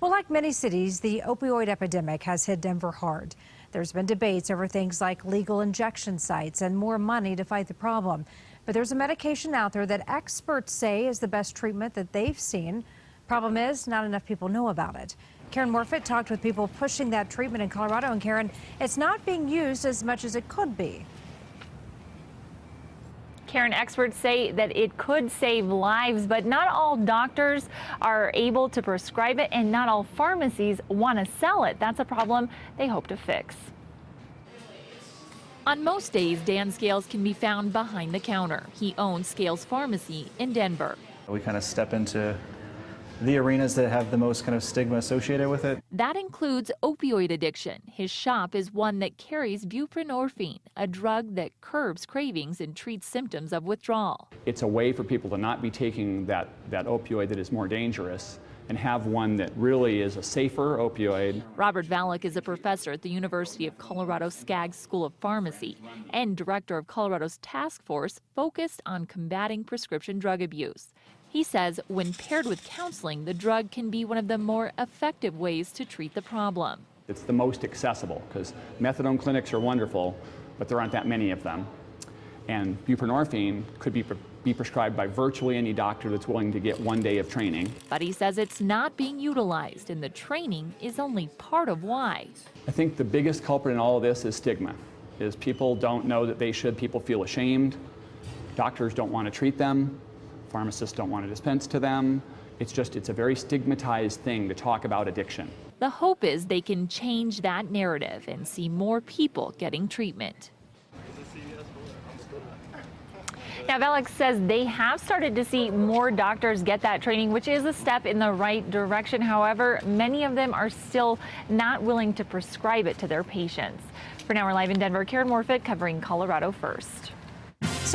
Well, like many cities, the opioid epidemic has hit Denver hard. There's been debates over things like legal injection sites and more money to fight the problem. But there's a medication out there that experts say is the best treatment that they've seen. Problem is, not enough people know about it. Karen Morfitt talked with people pushing that treatment in Colorado, and Karen, it's not being used as much as it could be. Karen, experts say that it could save lives, but not all doctors are able to prescribe it, and not all pharmacies want to sell it. That's a problem they hope to fix. On most days, Dan Scales can be found behind the counter. He owns Scales Pharmacy in Denver. We kind of step into the arenas that have the most kind of stigma associated with it. That includes opioid addiction. His shop is one that carries buprenorphine, a drug that curbs cravings and treats symptoms of withdrawal. It's a way for people to not be taking that opioid that is more dangerous and have one that really is a safer opioid. Robert Valuck is a professor at the University of Colorado Skaggs School of Pharmacy and director of Colorado's task force focused on combating prescription drug abuse. He says when paired with counseling, the drug can be one of the more effective ways to treat the problem. It's the most accessible because methadone clinics are wonderful, but there aren't that many of them. And buprenorphine could be prescribed by virtually any doctor that's willing to get 1 day of training. But he says it's not being utilized, and the training is only part of why. I think the biggest culprit in all of this is stigma, is people don't know that they should, people feel ashamed, doctors don't want to treat them, pharmacists don't want to dispense to them. It's a very stigmatized thing to talk about addiction. The hope is they can change that narrative and see more people getting treatment. Now, Valuck says they have started to see more doctors get that training, which is a step in the right direction. However, many of them are still not willing to prescribe it to their patients. For now, we're live in Denver. Karen Morfitt covering Colorado First.